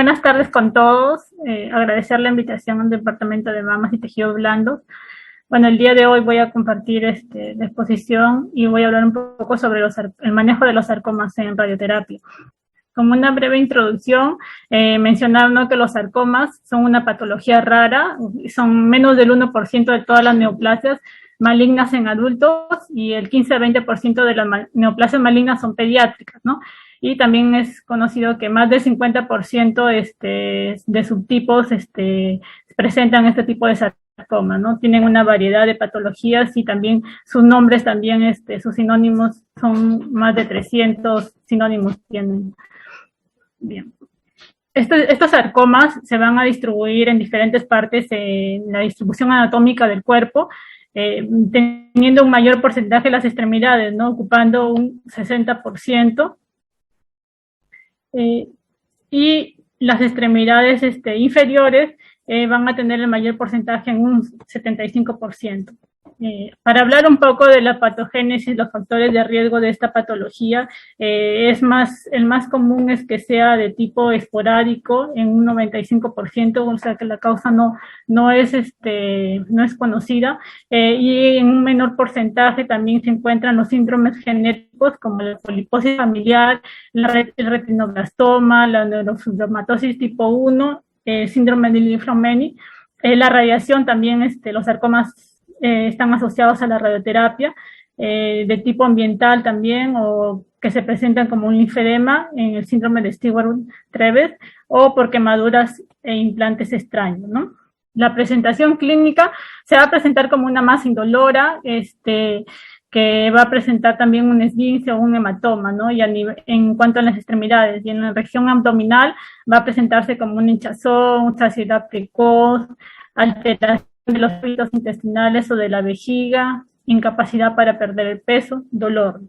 Buenas tardes con todos. Agradecer la invitación al Departamento de Mamas y Tejidos Blandos. Bueno, el día de hoy voy a compartir la exposición y voy a hablar un poco sobre el manejo de los sarcomas en radioterapia. Como una breve introducción, mencionar, ¿no?, que los sarcomas son una patología rara, son menos del 1% de todas las neoplasias malignas en adultos y el 15-20% de las neoplasias malignas son pediátricas, ¿no? Y también es conocido que más del 50% de subtipos presentan este tipo de sarcoma, ¿no? Tienen una variedad de patologías y también sus nombres también, sus sinónimos son más de 300 sinónimos tienen. Bien. Estos sarcomas se van a distribuir en diferentes partes en la distribución anatómica del cuerpo, teniendo un mayor porcentaje de las extremidades, ¿no?, ocupando un 60%, y las extremidades inferiores van a tener el mayor porcentaje en un 75%. Para hablar un poco de la patogénesis, los factores de riesgo de esta patología, el más común es que sea de tipo esporádico en un 95%, o sea que la causa no es conocida, y en un menor porcentaje también se encuentran los síndromes genéticos como la poliposis familiar, el retinoblastoma, la neurofibromatosis tipo 1, síndrome de Li-Fraumeni, la radiación también, los sarcomas están asociados a la radioterapia, de tipo ambiental también, o que se presentan como un linfedema en el síndrome de Stewart-Treves, o por quemaduras e implantes extraños, ¿no? La presentación clínica se va a presentar como una masa indolora, que va a presentar también un esguince o un hematoma, ¿no? Y en cuanto a las extremidades, y en la región abdominal va a presentarse como un hinchazón, saciedad precoz, alteración de los fluidos intestinales o de la vejiga, incapacidad para perder el peso, dolor.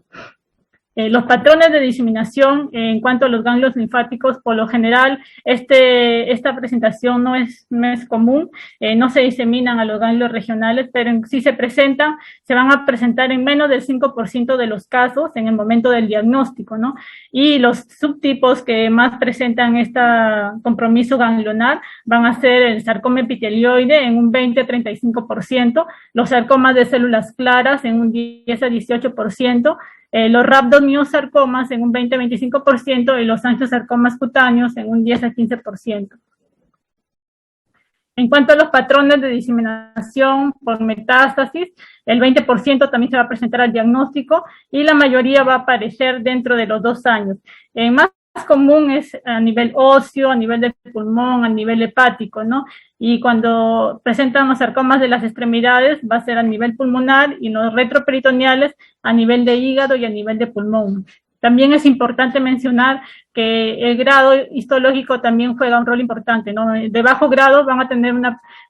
Los patrones de diseminación en cuanto a los ganglios linfáticos, por lo general, esta presentación no es común, no se diseminan a los ganglios regionales, pero si se presentan, se van a presentar en menos del 5% de los casos en el momento del diagnóstico, ¿no? Y los subtipos que más presentan este compromiso ganglionar van a ser el sarcoma epitelioide en un 20-35%, los sarcomas de células claras en un 10-18%, los rhabdomyosarcomas en un 20-25% y los angiosarcomas cutáneos en un 10-15%. En cuanto a los patrones de diseminación por metástasis, el 20% también se va a presentar al diagnóstico y la mayoría va a aparecer dentro de los 2 años. Más común es a nivel óseo, a nivel de pulmón, a nivel hepático, ¿no? Y cuando presentan los sarcomas de las extremidades va a ser a nivel pulmonar y los retroperitoneales a nivel de hígado y a nivel de pulmón. También es importante mencionar que el grado histológico también juega un rol importante, ¿no? De bajo grado van a tener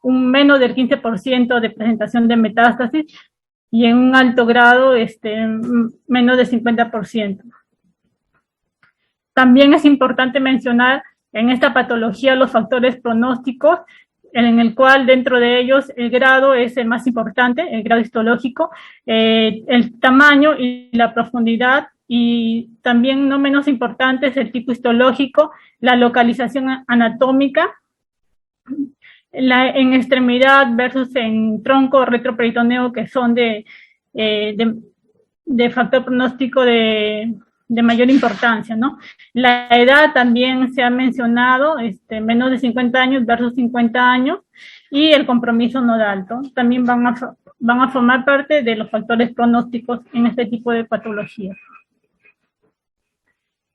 un menos del 15% de presentación de metástasis y en un alto grado menos del 50%. También es importante mencionar en esta patología los factores pronósticos, en el cual dentro de ellos el grado es el más importante, el grado histológico, el tamaño y la profundidad, y también no menos importante es el tipo histológico, la localización anatómica, en extremidad versus en tronco retroperitoneo, que son de factor pronóstico de mayor importancia, ¿no? La edad también se ha mencionado, menos de 50 años versus 50 años, y el compromiso nodal, ¿no? También van a formar parte de los factores pronósticos en este tipo de patologías.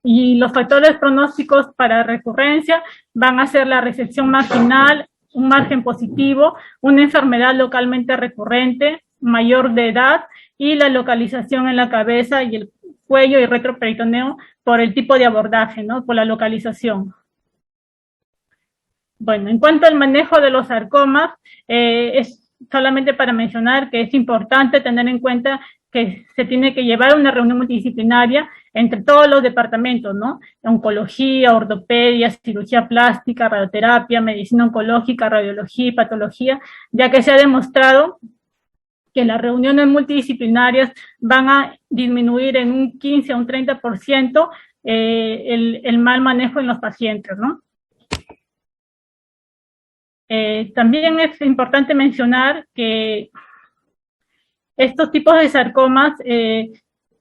Y los factores pronósticos para recurrencia van a ser la resección marginal, un margen positivo, una enfermedad localmente recurrente, mayor de edad, y la localización en la cabeza y el cuello y retroperitoneo por el tipo de abordaje, ¿no? Por la localización. Bueno, en cuanto al manejo de los sarcomas, es solamente para mencionar que es importante tener en cuenta que se tiene que llevar una reunión multidisciplinaria entre todos los departamentos, ¿no? Oncología, ortopedia, cirugía plástica, radioterapia, medicina oncológica, radiología y patología, ya que se ha demostrado que las reuniones multidisciplinarias van a disminuir en un 15 a un 30% el mal manejo en los pacientes, ¿no? También es importante mencionar que estos tipos de sarcomas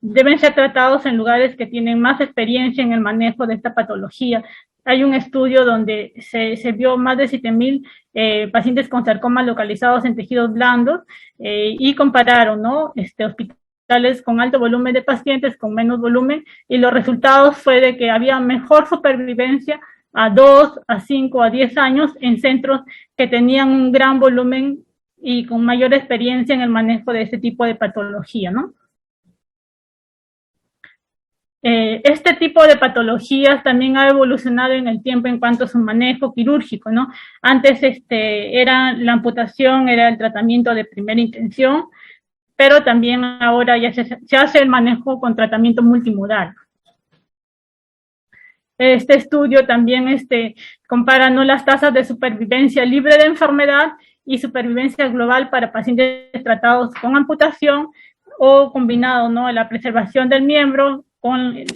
deben ser tratados en lugares que tienen más experiencia en el manejo de esta patología. Hay un estudio donde se vio más de 7,000 pacientes con sarcomas localizados en tejidos blandos y compararon, ¿no? Hospitales con alto volumen de pacientes, con menos volumen, y los resultados fue de que había mejor supervivencia a 2, a 5, a 10 años en centros que tenían un gran volumen y con mayor experiencia en el manejo de este tipo de patología, ¿no? Este tipo de patologías también ha evolucionado en el tiempo en cuanto a su manejo quirúrgico, ¿no? Antes era la amputación, era el tratamiento de primera intención, pero también ahora ya se hace el manejo con tratamiento multimodal. Este estudio también compara, ¿no?, las tasas de supervivencia libre de enfermedad y supervivencia global para pacientes tratados con amputación o combinado, ¿no?, la preservación del miembro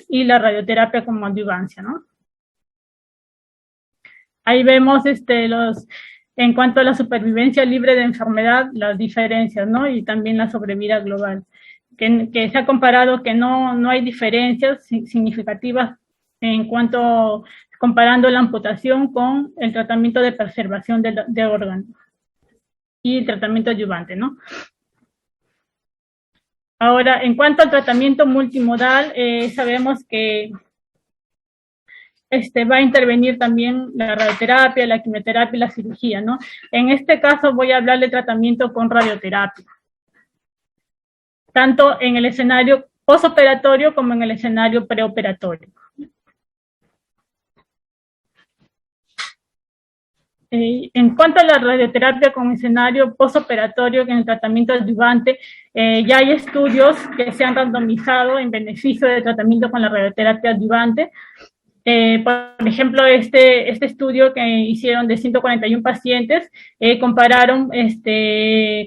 y la radioterapia como adyuvancia, ¿no? Ahí vemos en cuanto a la supervivencia libre de enfermedad, las diferencias, ¿no? Y también la sobrevida global, que se ha comparado que no hay diferencias significativas en cuanto, comparando la amputación con el tratamiento de preservación de órganos y el tratamiento adyuvante, ¿no? Ahora, en cuanto al tratamiento multimodal, sabemos que va a intervenir también la radioterapia, la quimioterapia y la cirugía, ¿no? En este caso voy a hablar de tratamiento con radioterapia, tanto en el escenario postoperatorio como en el escenario preoperatorio. En cuanto a la radioterapia con escenario postoperatorio en el tratamiento adyuvante, ya hay estudios que se han randomizado en beneficio del tratamiento con la radioterapia adyuvante. Por ejemplo, este estudio que hicieron de 141 pacientes, compararon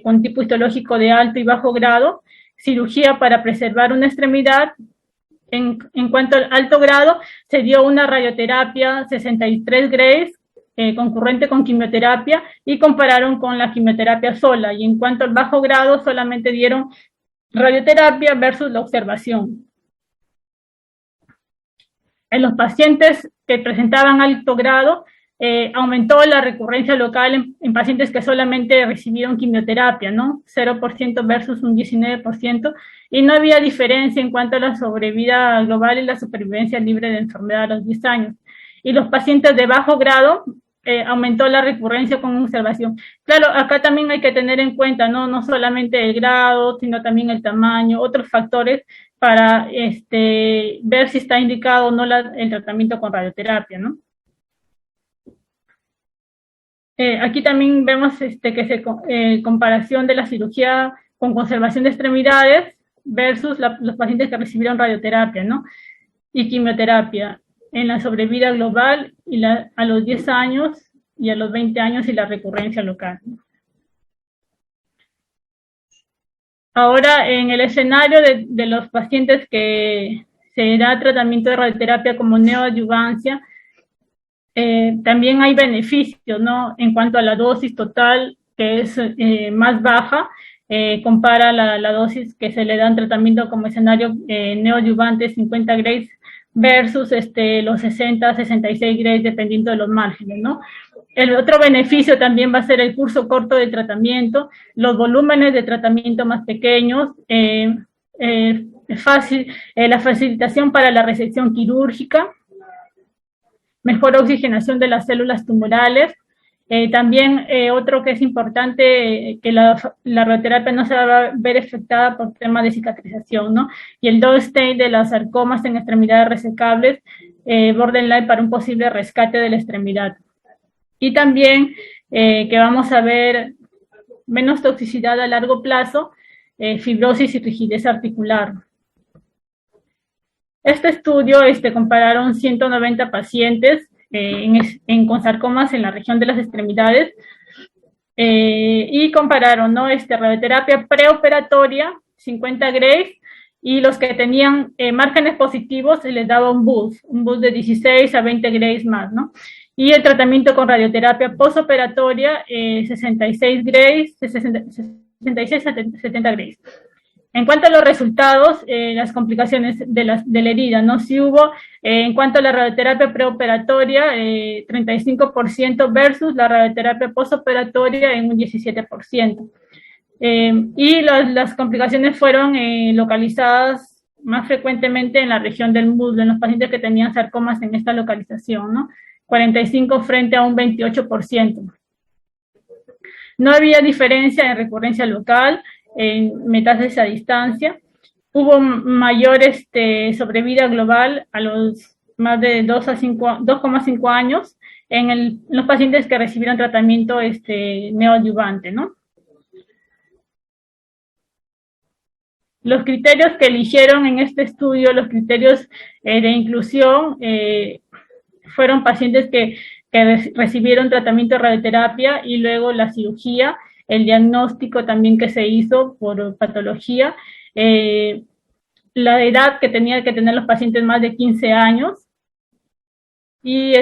con tipo histológico de alto y bajo grado, cirugía para preservar una extremidad. En cuanto al alto grado, se dio una radioterapia 63 Grays, concurrente con quimioterapia, y compararon con la quimioterapia sola, y en cuanto al bajo grado solamente dieron radioterapia versus la observación. En los pacientes que presentaban alto grado, aumentó la recurrencia local en pacientes que solamente recibieron quimioterapia, ¿no? 0% versus un 19%, y no había diferencia en cuanto a la sobrevida global y la supervivencia libre de enfermedad a los 10 años. Y los pacientes de bajo grado, aumentó la recurrencia con observación. Claro, acá también hay que tener en cuenta, no solamente el grado, sino también el tamaño, otros factores para ver si está indicado o no el tratamiento con radioterapia, ¿no? Aquí también vemos comparación de la cirugía con conservación de extremidades versus los pacientes que recibieron radioterapia, ¿no? Y quimioterapia en la sobrevida global y a los 10 años y a los 20 años y la recurrencia local. Ahora, en el escenario de los pacientes que se da tratamiento de radioterapia como neoadyuvancia, también hay beneficios, ¿no? En cuanto a la dosis total, que es más baja, compara la dosis que se le da en tratamiento como escenario neoadyuvante 50 Grays versus los 60, 66 Grays, dependiendo de los márgenes, ¿no? El otro beneficio también va a ser el curso corto de tratamiento, los volúmenes de tratamiento más pequeños, la facilitación para la resección quirúrgica, mejor oxigenación de las células tumorales. También otro que es importante, que la radioterapia no se va a ver afectada por temas de cicatrización, ¿no? Y el dose state de las sarcomas en extremidades resecables, borderline para un posible rescate de la extremidad. Y también que vamos a ver menos toxicidad a largo plazo, fibrosis y rigidez articular. Este estudio compararon 190 pacientes con sarcomas en la región de las extremidades y compararon, ¿no? Radioterapia preoperatoria, 50 Grays, y los que tenían márgenes positivos se les daba un boost de 16 a 20 Grays más, ¿no? Y el tratamiento con radioterapia postoperatoria, 66 grays, 66-70 grays. En cuanto a los resultados, las complicaciones de la herida, ¿no? Sí hubo, en cuanto a la radioterapia preoperatoria, 35% versus la radioterapia postoperatoria en un 17%. Y las complicaciones fueron localizadas más frecuentemente en la región del muslo, en los pacientes que tenían sarcomas en esta localización, ¿no? 45 frente a un 28%. No había diferencia en recurrencia local, en metástasis a distancia. Hubo mayor sobrevida global a los más de 2,5 años en los pacientes que recibieron tratamiento neoadyuvante, ¿no? Los criterios que eligieron en este estudio, los criterios de inclusión, fueron pacientes que recibieron tratamiento de radioterapia y luego la cirugía, el diagnóstico también que se hizo por patología, la edad que tenía que tener los pacientes más de 15 años y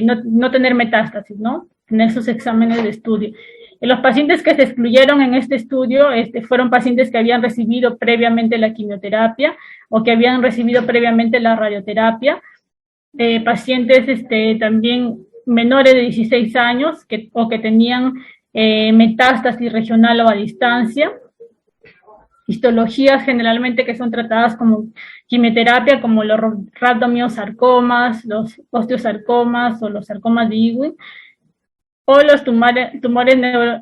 no tener metástasis, ¿no? Tener sus exámenes de estudio. Los pacientes que se excluyeron en este estudio fueron pacientes que habían recibido previamente la quimioterapia o que habían recibido previamente la radioterapia, pacientes también menores de 16 años o que tenían metástasis regional o a distancia, histologías generalmente que son tratadas como quimioterapia, como los rhabdomiosarcomas, los osteosarcomas o los sarcomas de Ewing, o los tumores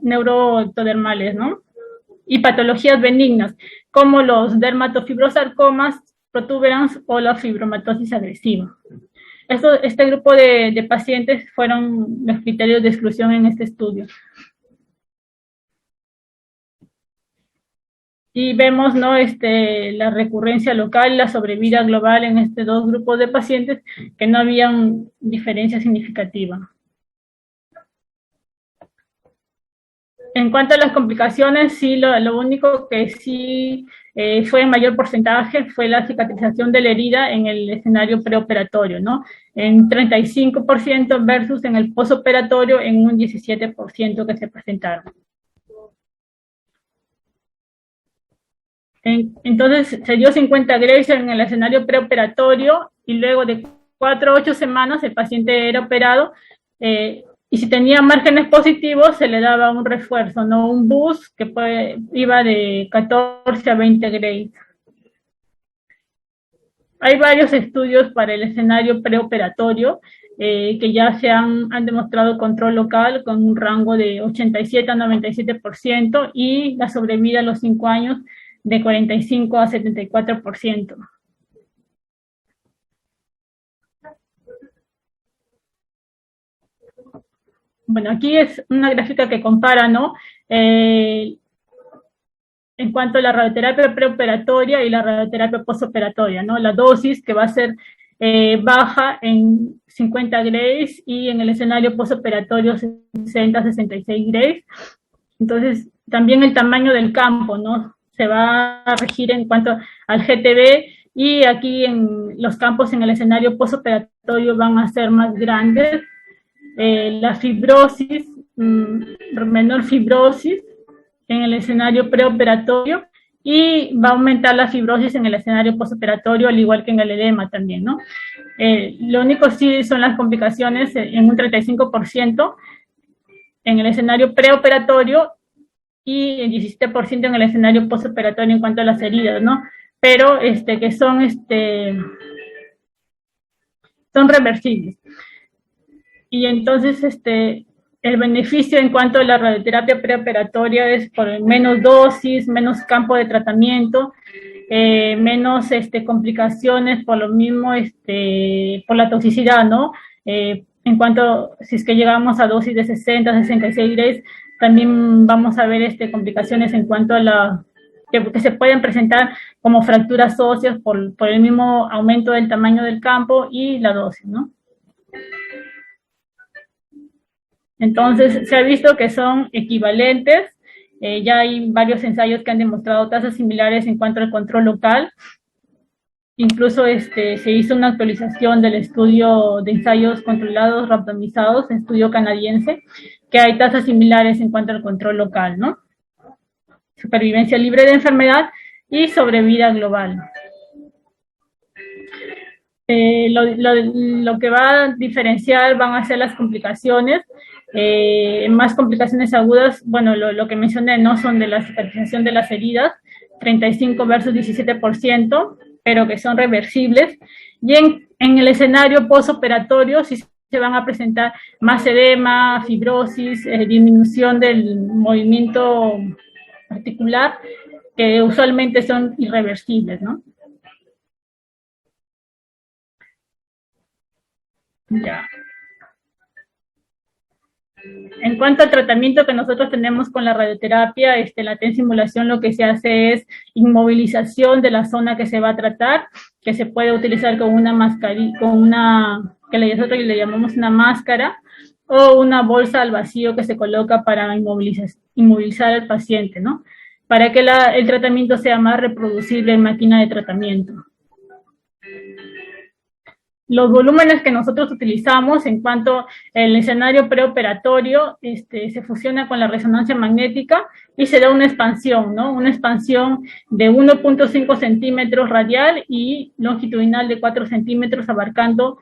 neuroectodermales, ¿no? Y patologías benignas, como los dermatofibrosarcomas, protuberans o la fibromatosis agresiva. Este grupo de pacientes fueron los criterios de exclusión en este estudio. Y vemos, ¿no? La recurrencia local, la sobrevida global en estos dos grupos de pacientes, que no habían diferencia significativa. En cuanto a las complicaciones, sí, lo único que sí fue en mayor porcentaje fue la cicatrización de la herida en el escenario preoperatorio, ¿no? En 35% versus en el postoperatorio en un 17% que se presentaron. Entonces, se dio 50 grays en el escenario preoperatorio y luego de 4 a 8 semanas el paciente era operado y si tenía márgenes positivos se le daba un refuerzo, no un boost que iba de 14 a 20 grays. Hay varios estudios para el escenario preoperatorio que ya se han demostrado control local con un rango de 87 a 97% y la sobrevida a los 5 años de 45 a 74%. Bueno, aquí es una gráfica que compara, ¿no? En cuanto a la radioterapia preoperatoria y la radioterapia postoperatoria, ¿no? La dosis que va a ser baja en 50 grays y en el escenario postoperatorio 60-66 grays. Entonces, también el tamaño del campo, ¿no? Se va a regir en cuanto al GTB y aquí en los campos en el escenario postoperatorio van a ser más grandes. La fibrosis, menor fibrosis en el escenario preoperatorio y va a aumentar la fibrosis en el escenario postoperatorio, al igual que en el edema también, ¿no? Lo único sí son las complicaciones en un 35% en el escenario preoperatorio y el 17% en el escenario postoperatorio en cuanto a las heridas, ¿no? Pero que son reversibles. Y entonces el beneficio en cuanto a la radioterapia preoperatoria es por menos dosis, menos campo de tratamiento, menos complicaciones por lo mismo, por la toxicidad, ¿no? En cuanto, si es que llegamos a dosis de 60, 66 grays, también vamos a ver complicaciones en cuanto a que se pueden presentar como fracturas óseas por el mismo aumento del tamaño del campo y la dosis, ¿no? Entonces, se ha visto que son equivalentes. Ya hay varios ensayos que han demostrado tasas similares en cuanto al control local. Incluso se hizo una actualización del estudio de ensayos controlados randomizados, estudio canadiense, que hay tasas similares en cuanto al control local, ¿no? Supervivencia libre de enfermedad y sobrevida global. Lo que va a diferenciar van a ser las complicaciones, más complicaciones agudas, bueno, lo que mencioné, no son de la cicatrización de las heridas, 35 versus 17%, pero que son reversibles, y en el escenario postoperatorio sí se van a presentar más edema, fibrosis, disminución del movimiento articular, que usualmente son irreversibles, ¿no? Ya. En cuanto al tratamiento que nosotros tenemos con la radioterapia, la TENS-simulación lo que se hace es inmovilización de la zona que se va a tratar, que se puede utilizar con una mascarilla, que nosotros le llamamos una máscara, o una bolsa al vacío que se coloca para inmovilizar al paciente, ¿no? Para que el tratamiento sea más reproducible en máquina de tratamiento. Los volúmenes que nosotros utilizamos en cuanto al escenario preoperatorio, se fusiona con la resonancia magnética y se da una expansión, ¿no? Una expansión de 1.5 centímetros radial y longitudinal de 4 centímetros, abarcando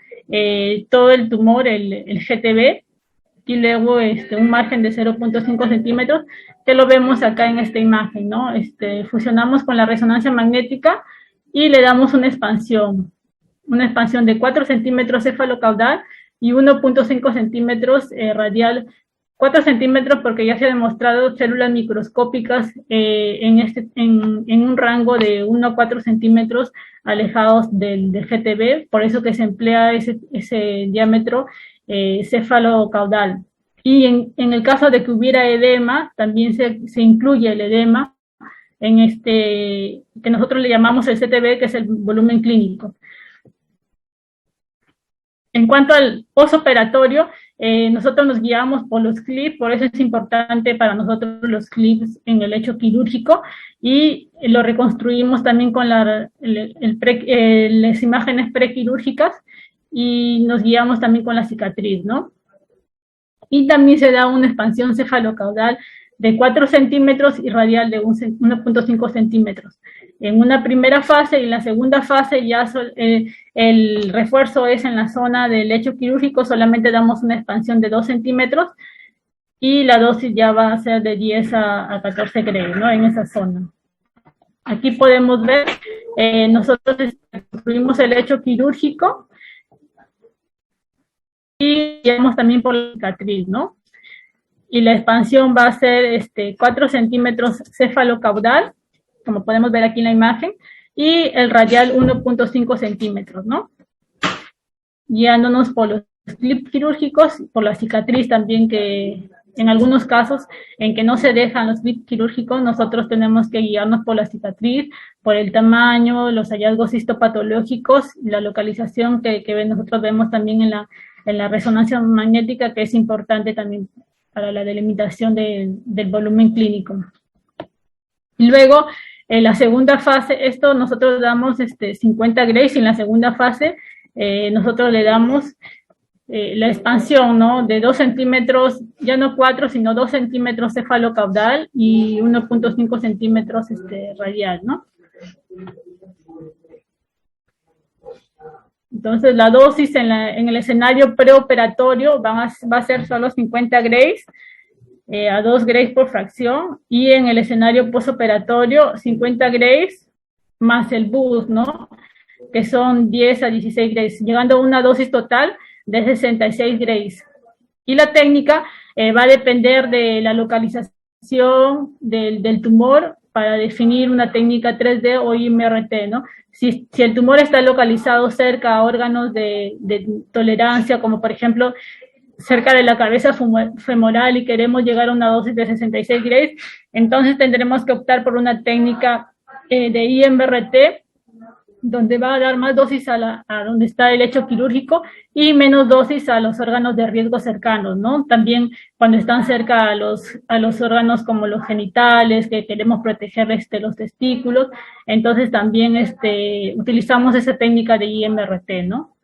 todo el tumor, el GTB, y luego un margen de 0.5 centímetros, que lo vemos acá en esta imagen, ¿no? Fusionamos con la resonancia magnética y le damos una expansión de 4 centímetros cefalocaudal y 1.5 centímetros radial. 4 centímetros porque ya se ha demostrado células microscópicas en un rango de 1 a 4 centímetros alejados del GTB, por eso que se emplea ese diámetro cefalocaudal. Y en el caso de que hubiera edema, también se incluye el edema en que nosotros le llamamos el CTB, que es el volumen clínico. En cuanto al postoperatorio, nosotros nos guiamos por los clips, por eso es importante para nosotros los clips en el hecho quirúrgico, y lo reconstruimos también con las imágenes prequirúrgicas, y nos guiamos también con la cicatriz, ¿no? Y también se da una expansión cefalocaudal de 4 centímetros y radial de 1.5 centímetros. En una primera fase y en la segunda fase ya el refuerzo es en la zona del lecho quirúrgico, solamente damos una expansión de 2 centímetros y la dosis ya va a ser de 10 a 14 Gray, ¿no? En esa zona. Aquí podemos ver, nosotros construimos el lecho quirúrgico y llevamos también por la cicatriz, ¿no? Y la expansión va a ser 4 centímetros cefalocaudal, como podemos ver aquí en la imagen, y el radial 1.5 centímetros, ¿no? Guiándonos por los clips quirúrgicos, por la cicatriz también, que en algunos casos en que no se dejan los clips quirúrgicos, nosotros tenemos que guiarnos por la cicatriz, por el tamaño, los hallazgos histopatológicos, la localización que nosotros vemos también en la resonancia magnética, que es importante también para la delimitación del volumen clínico. Y luego, en la segunda fase, esto nosotros damos 50 Grays, y en la segunda fase nosotros le damos la expansión, ¿no? De 2 centímetros, ya no 4, sino 2 centímetros cefalocaudal y 1.5 centímetros radial, ¿no? Entonces, la dosis en el escenario preoperatorio va a ser solo 50 Grays, a 2 Grays por fracción, y en el escenario postoperatorio 50 Grays más el boost, ¿no? Que son 10 a 16 Grays, llegando a una dosis total de 66 Grays. Y la técnica va a depender de la localización del tumor para definir una técnica 3D o IMRT, ¿no? Si el tumor está localizado cerca a órganos de tolerancia, como por ejemplo cerca de la cabeza femoral, y queremos llegar a una dosis de 66 Grays, entonces tendremos que optar por una técnica de IMRT donde va a dar más dosis a donde está el hecho quirúrgico y menos dosis a los órganos de riesgo cercanos, ¿no? También cuando están cerca a los órganos como los genitales, que queremos proteger los testículos, entonces también utilizamos esa técnica de IMRT, ¿no?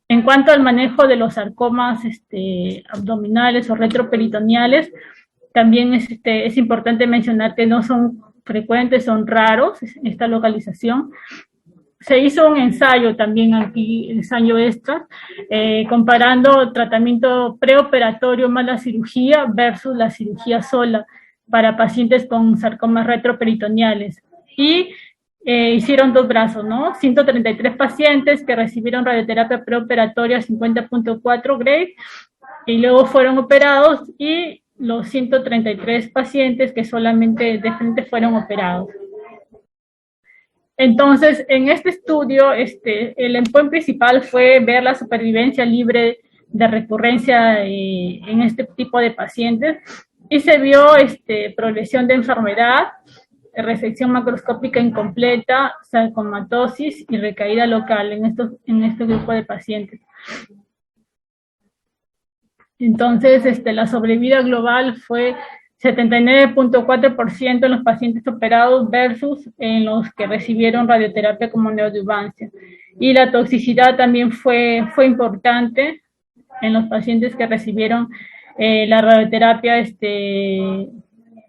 En cuanto al manejo de los sarcomas abdominales o retroperitoneales, también es importante mencionar que no son frecuentes, son raros esta localización. Se hizo un ensayo también aquí, ensayo extra, comparando tratamiento preoperatorio más la cirugía versus la cirugía sola para pacientes con sarcomas retroperitoneales. Y hicieron dos brazos, ¿no? 133 pacientes que recibieron radioterapia preoperatoria 50.4 grade y luego fueron operados, y los 133 pacientes que solamente de frente fueron operados. Entonces, en este estudio, el endpoint principal fue ver la supervivencia libre de recurrencia en este tipo de pacientes, y se vio progresión de enfermedad, resección macroscópica incompleta, sarcomatosis y recaída local en este grupo de pacientes. Entonces, la sobrevida global fue 79.4% en los pacientes operados versus en los que recibieron radioterapia como neoadyuvancia. Y la toxicidad también fue importante en los pacientes que recibieron la radioterapia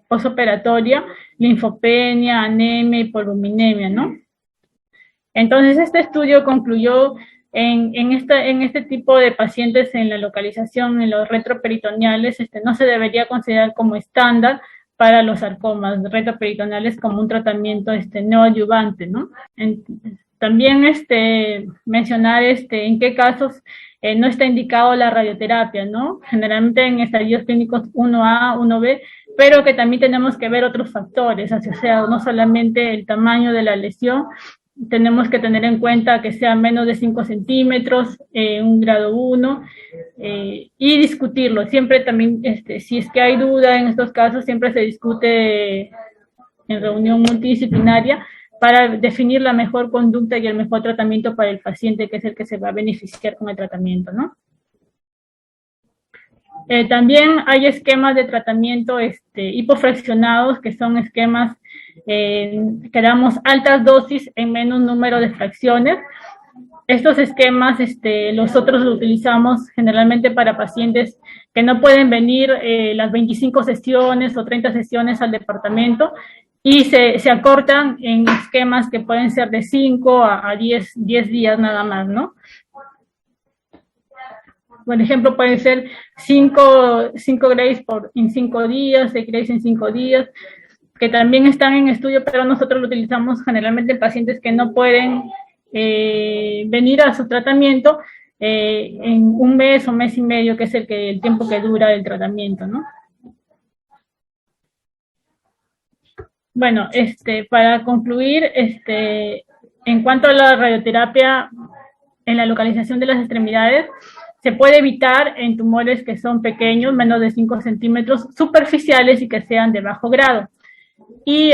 postoperatoria, linfopenia, anemia y polvominemia, ¿no? Entonces, este estudio concluyó en este tipo de pacientes en la localización, en los retroperitoneales, no se debería considerar como estándar para los sarcomas retroperitoneales como un tratamiento neoadyuvante, ¿no? También mencionar en qué casos no está indicado la radioterapia, ¿no? Generalmente en estadios clínicos 1A, 1B, pero que también tenemos que ver otros factores, o sea, no solamente el tamaño de la lesión, tenemos que tener en cuenta que sea menos de 5 centímetros, un grado 1, y discutirlo. Siempre también, si es que hay duda en estos casos, siempre se discute en reunión multidisciplinaria para definir la mejor conducta y el mejor tratamiento para el paciente, que es el que se va a beneficiar con el tratamiento, ¿no? También hay esquemas de tratamiento hipofraccionados, que son esquemas que damos altas dosis en menos número de fracciones. Estos esquemas nosotros los utilizamos generalmente para pacientes que no pueden venir las 25 sesiones o 30 sesiones al departamento, y se acortan en esquemas que pueden ser de 5 a 10 días nada más, ¿no? Por ejemplo, pueden ser 5 grays en 5 días, 6 grays en 5 días, que también están en estudio, pero nosotros lo utilizamos generalmente en pacientes que no pueden venir a su tratamiento en un mes o mes y medio, que es el tiempo que dura el tratamiento, ¿no? Bueno, para concluir, en cuanto a la radioterapia en la localización de las extremidades, se puede evitar en tumores que son pequeños, menos de 5 centímetros, superficiales y que sean de bajo grado. Y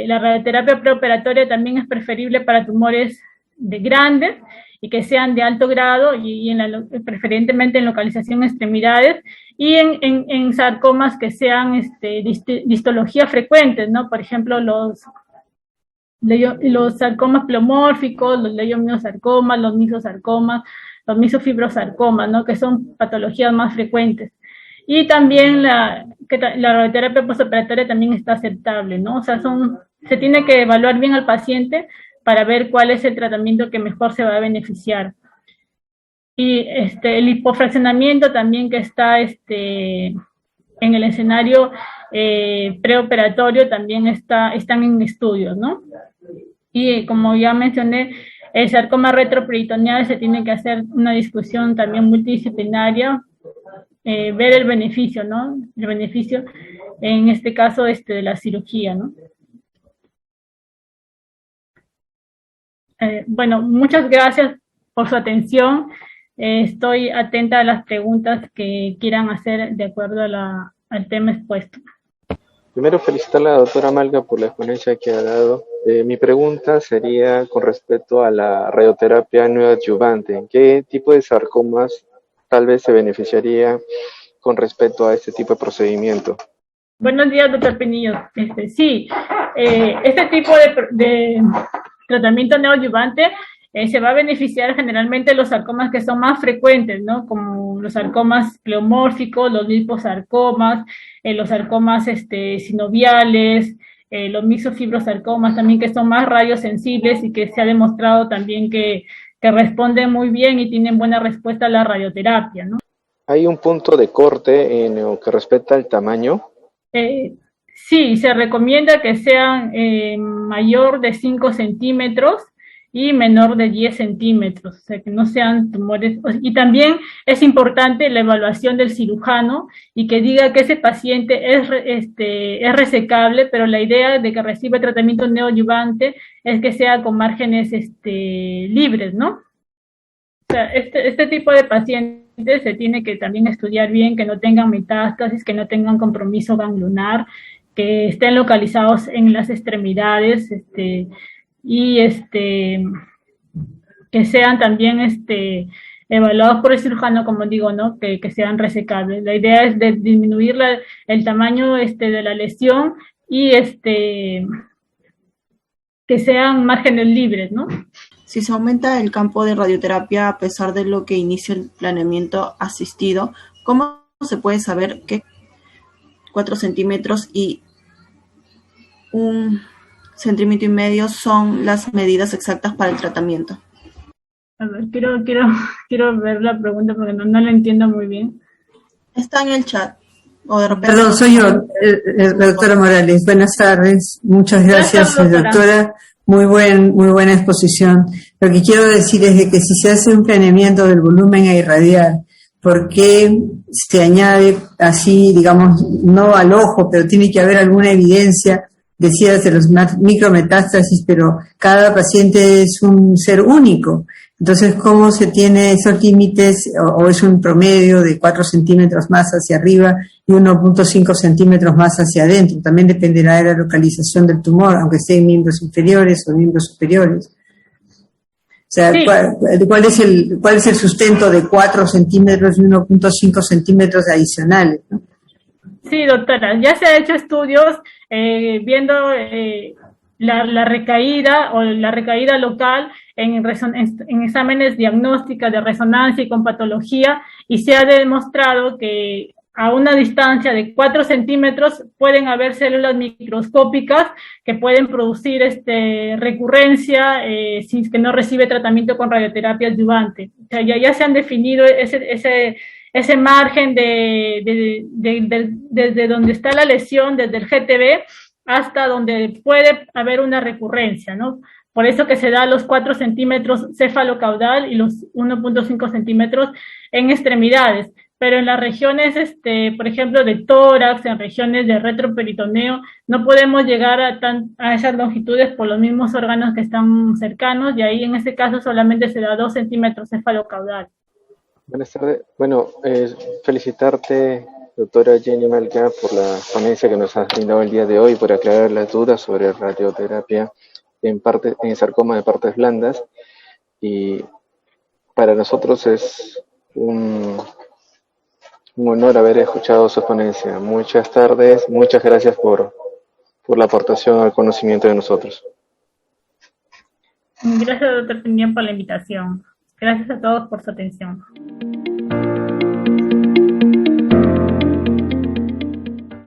la radioterapia preoperatoria también es preferible para tumores grandes y que sean de alto grado, y preferentemente en localización extremidades, y en sarcomas que sean distología frecuentes, ¿no? Por ejemplo, los sarcomas pleomórficos, los leiomiosarcomas, los misosarcomas, los misofibrosarcomas, ¿no? Que son patologías más frecuentes. Y también la radioterapia postoperatoria también está aceptable, ¿no? O sea, se tiene que evaluar bien al paciente para ver cuál es el tratamiento que mejor se va a beneficiar. Y el hipofraccionamiento también, que está en el escenario preoperatorio, también están en estudios, ¿no? Y como ya mencioné, el sarcoma retroperitoneal se tiene que hacer una discusión también multidisciplinaria, ver el beneficio, ¿no? El beneficio, en este caso, de la cirugía, ¿no? Bueno, muchas gracias por su atención. Estoy atenta a las preguntas que quieran hacer de acuerdo al tema expuesto. Primero felicitar a la doctora Malga por la exponencia que ha dado. Mi pregunta sería con respecto a la radioterapia neoadyuvante. ¿En qué tipo de sarcomas tal vez se beneficiaría con respecto a este tipo de procedimiento? Buenos días, doctor Penillo. Sí, este tipo de tratamiento neoadyuvante se va a beneficiar generalmente los sarcomas que son más frecuentes, ¿no? Como los sarcomas pleomórficos, los liposarcomas, los sarcomas sinoviales, los mixofibrosarcomas también, que son más radiosensibles y que se ha demostrado también que responden muy bien y tienen buena respuesta a la radioterapia, ¿no? ¿Hay un punto de corte en lo que respecta al tamaño? Sí, se recomienda que sean mayor de 5 centímetros y menor de 10 centímetros, o sea, que no sean tumores. Y también es importante la evaluación del cirujano y que diga que ese paciente es resecable, pero la idea de que reciba tratamiento neoadyuvante es que sea con márgenes libres, ¿no? O sea, este tipo de pacientes se tiene que también estudiar bien, que no tengan metástasis, que no tengan compromiso ganglionar, que estén localizados en las extremidades, y que sean también evaluados por el cirujano, como digo, ¿no? Que sean resecables. La idea es de disminuir el tamaño de la lesión y que sean márgenes libres, ¿no? Si se aumenta el campo de radioterapia a pesar de lo que inicia el planeamiento asistido, ¿cómo se puede saber que 4 centímetros y 1,5 centímetros son las medidas exactas para el tratamiento? A ver, quiero ver la pregunta porque no la entiendo muy bien. Está en el chat. O de repente... Perdón, soy yo, la doctora Morales. Buenas tardes. Muchas gracias, doctora. Muy buena exposición. Lo que quiero decir es de que si se hace un planeamiento del volumen a irradiar, ¿por qué se añade así, digamos, no al ojo, pero tiene que haber alguna evidencia? Decías de los micrometástasis, pero cada paciente es un ser único. Entonces, ¿cómo se tiene esos límites o es un promedio de 4 centímetros más hacia arriba y 1,5 centímetros más hacia adentro? También dependerá de la localización del tumor, aunque esté en miembros inferiores o miembros superiores. O sea, sí. ¿Cuál es el sustento de 4 centímetros y 1,5 centímetros adicionales, ¿no? Sí, doctora, ya se ha hecho estudios viendo la recaída o la recaída local en exámenes diagnósticos de resonancia y con patología, y se ha demostrado que a una distancia de 4 centímetros pueden haber células microscópicas que pueden producir recurrencia si es que no recibe tratamiento con radioterapia adyuvante. O sea, ya se han definido ese margen desde donde está la lesión, desde el GTB hasta donde puede haber una recurrencia, ¿no? Por eso que se da los 4 centímetros cefalocaudal y los 1,5 centímetros en extremidades. Pero en las regiones, por ejemplo, de tórax, en regiones de retroperitoneo, no podemos llegar a esas longitudes por los mismos órganos que están cercanos, y ahí en ese caso solamente se da 2 centímetros cefalocaudal. Buenas tardes. Bueno, felicitarte, doctora Jenny Malga, por la ponencia que nos has brindado el día de hoy, por aclarar las dudas sobre radioterapia en sarcoma de partes blandas. Y para nosotros es un honor haber escuchado su ponencia. Muchas gracias por la aportación al conocimiento de nosotros. Gracias, doctor Pinión, por la invitación. Gracias a todos por su atención.